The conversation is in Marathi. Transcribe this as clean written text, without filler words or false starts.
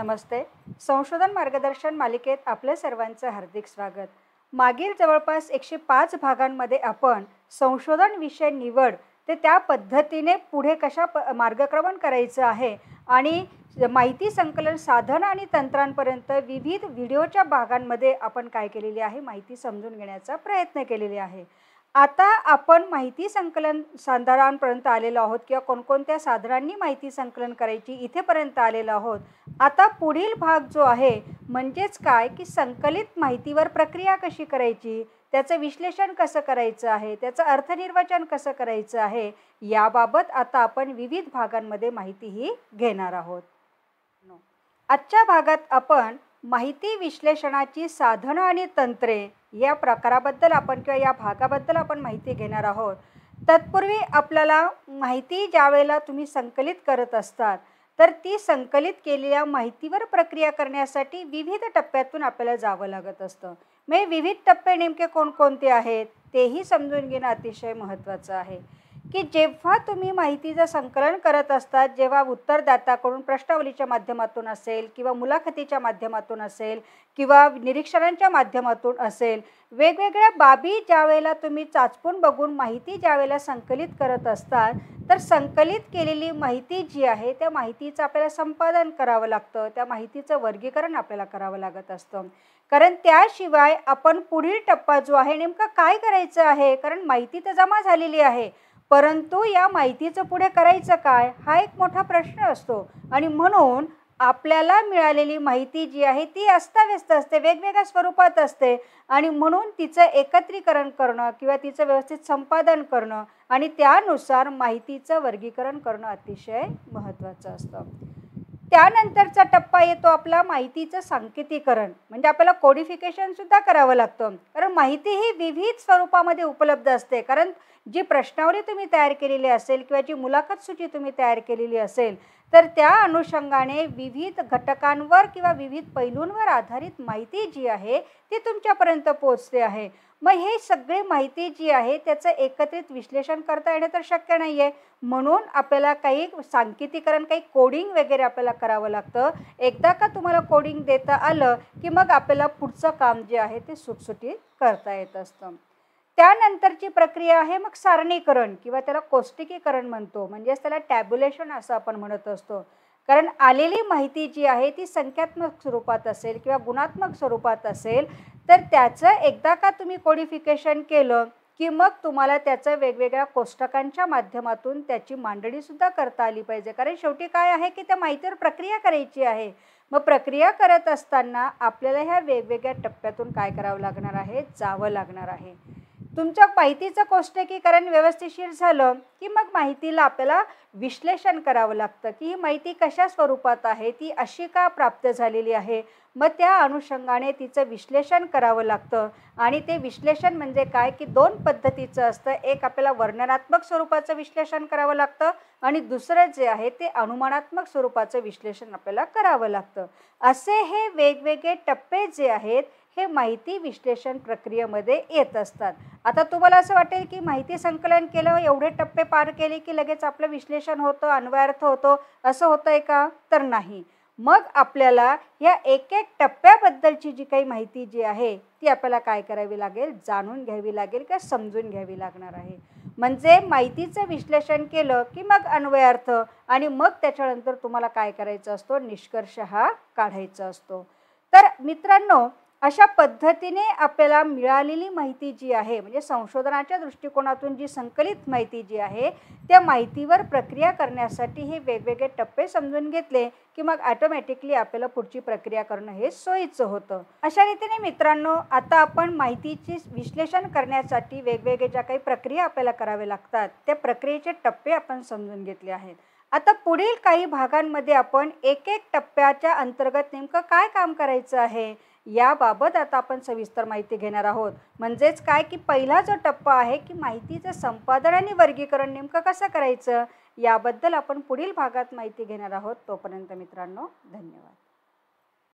नमस्ते. संशोधन मार्गदर्शन मालिकेत आपल्या सर्वांचं हार्दिक स्वागत. मागील जवळपास 105 भागांमध्ये आपण संशोधन विषय निवड ते त्या पद्धतीने पुढे मार्गक्रमण करायचं आहे आणि माहिती संकलन साधन आणि तंत्रांपर्यंत विविध व्हिडिओच्या भागांमध्ये आपण काय केलेले आहे, माहिती समजून घेण्याचा प्रयत्न केलेले आहे. आता आपण माहिती संकलन साधनांपर्यंत आलेलो आहोत किंवा कोणकोणत्या साधनांनी माहिती संकलन करायची इथेपर्यंत आलेलो आहोत. आता पुढील भाग जो आहे म्हणजेच काय की संकलित माहितीवर प्रक्रिया कशी करायची, त्याचं विश्लेषण कसं करायचं आहे, त्याचं अर्थनिर्वचन कसं करायचं आहे, याबाबत आता आपण विविध भागांमध्ये माहितीही घेणार आहोत. आजच्या भागात आपण माहिती विश्लेषणाची साधनं आणि तंत्रे या प्रकाराबद्दल आपण किंवा या भागाबद्दल आपण माहिती घेणार आहोत. तत्पूर्वी आपल्याला माहिती ज्यावेळेला तुम्ही संकलित करत असतात तर ती संकलित केलेल्या माहितीवर प्रक्रिया करण्यासाठी विविध टप्प्यातून आपल्याला जावं लागत असतं. म्हणजे विविध टप्पे नेमके कोणकोणते आहेत तेही समजून घेणं अतिशय महत्त्वाचं आहे. की जेव्हा तुम्ही माहितीचं संकलन करत असतात, जेव्हा उत्तरदात्याकडून प्रश्नावलीच्या माध्यमातून असेल किंवा मुलाखतीच्या माध्यमातून असेल किंवा निरीक्षणांच्या माध्यमातून असेल, वेगवेगळ्या बाबी ज्यावेळेला तुम्ही चाचपून बघून माहिती ज्यावेळेला संकलित करत असतात तर संकलित केलेली माहिती जी आहे त्या माहितीचं आपल्याला संपादन करावं लागतं, त्या माहितीचं वर्गीकरण आपल्याला करावं लागत असतं. कारण त्याशिवाय आपण पुढील टप्पा जो आहे नेमकं काय करायचं आहे, कारण माहिती तर जमा झालेली आहे परंतु या माहितीचं पुढे करायचं काय हा एक मोठा प्रश्न असतो. आणि म्हणून आपल्याला मिळालेली माहिती जी आहे ती अस्ताव्यस्त असते, वेगवेगळ्या स्वरूपात असते आणि म्हणून तिचं एकत्रीकरण करणं किंवा तिचं व्यवस्थित संपादन करणं आणि त्यानुसार माहितीचं वर्गीकरण करणं अतिशय महत्त्वाचं असतं. त्यानंतरचा टप्पा येतो आपला माहितीचं सांकेतीकरण, म्हणजे आपल्याला कोडिफिकेशन सुद्धा करावं लागतं. कारण माहिती ही विविध स्वरूपामध्ये उपलब्ध असते. कारण जी प्रश्नावली तुम्ही तयार केलेली असेल किंवा जी मुलाखत सूची तुम्ही तयार केलेली असेल तर त्या अनुषंगाने विविध घटकांवर किंवा विविध पैलूंवर आधारित माहिती जी आहे ती तुमच्यापर्यंत पोहोचते आहे. मग हे सगळे माहिती जी आहे त्याचं एकत्रित विश्लेषण करता येणं तर शक्य नाही आहे. म्हणून आपल्याला काही सांकेतीकरण, काही कोडिंग वगैरे आपल्याला करावं लागतं. एकदा का तुम्हाला कोडिंग देता आलं की मग आपल्याला पुढचं काम जे आहे ते सुटसुटीत करता येत असतं. त्यानंतरची प्रक्रिया आहे मग सारणीकरण किंवा त्याला कोष्टकीकरण म्हणतो, म्हणजेच त्याला टॅब्युलेशन असं आपण म्हणत असतो. कारण आलेली माहिती जी आहे ती संख्यात्मक स्वरूपात असेल किंवा गुणात्मक स्वरूपात असेल तर त्याचं एकदा का तुम्ही कोडिफिकेशन केलं की मग तुम्हाला त्याचं वेगवेगळ्या कोष्टकांच्या माध्यमातून त्याची मांडणीसुद्धा करता आली पाहिजे. कारण शेवटी काय आहे की त्या माहितीवर प्रक्रिया करायची आहे. मग प्रक्रिया करत असताना आपल्याला ह्या वेगवेगळ्या टप्प्यातून काय करावं लागणार आहे, जावं लागणार आहे. तुमच्या माहितीचं कोष्टकीकरण व्यवस्थितशीर झालं की मग माहितीला आपल्याला विश्लेषण करावं लागतं की ही माहिती कशा स्वरूपात आहे, ती अशी का प्राप्त झालेली आहे. मग त्या अनुषंगाने तिचं विश्लेषण करावं लागतं आणि ते विश्लेषण म्हणजे काय की दोन पद्धतीचं असतं. एक आपल्याला वर्णनात्मक स्वरूपाचं विश्लेषण करावं लागतं आणि दुसरं जे आहे ते अनुमानात्मक स्वरूपाचं विश्लेषण आपल्याला करावं लागतं. असे हे वेगवेगळे टप्पे जे आहेत हे माहिती विश्लेषण प्रक्रियेमध्ये येत असतात. आता तुम्हाला असं वाटेल की माहिती संकलन केलं, एवढे टप्पे पार केले की लगेच आपलं विश्लेषण होतं, अन्वयार्थ होतो, असं होतं आहे का, तर नाही. मग आपल्याला या एक एक टप्प्याबद्दलची जी काही माहिती जी आहे ती आपल्याला काय करावी लागेल, जाणून घ्यावी लागेल किंवा समजून घ्यावी लागणार आहे. म्हणजे माहितीचं विश्लेषण केलं की मग अन्वयार्थ आणि मग त्याच्यानंतर तुम्हाला काय करायचं असतो, निष्कर्ष हा काढायचा असतो. तर मित्रांनो, अशा पद्धतीने आपल्याला मिळालेली माहिती जी आहे म्हणजे संशोधनाच्या दृष्टिकोनातून जी संकलित माहिती जी आहे त्या माहितीवर प्रक्रिया करण्यासाठी हे वेगवेगळे टप्पे समजून घेतले की मग ऑटोमॅटिकली आपल्याला पुढची प्रक्रिया करणं हे सोयीचं होतं. अशा रीतीने मित्रांनो, आता आपण माहितीची विश्लेषण करण्यासाठी वेगवेगळे ज्या काही प्रक्रिया आपल्याला कराव्या लागतात त्या प्रक्रियेचे टप्पे आपण समजून घेतले आहेत. आता पुढील काही भागांमध्ये आपण एक एक टप्प्याच्या अंतर्गत नेमकं काय काम करायचं आहे याबाबत आता आपण सविस्तर माहिती घेणार आहोत. म्हणजेच काय की पहिला जो टप्पा आहे की माहितीचं संपादन आणि वर्गीकरण नेमकं कसं करायचं याबद्दल आपण पुढील भागात माहिती घेणार आहोत. तोपर्यंत मित्रांनो, धन्यवाद.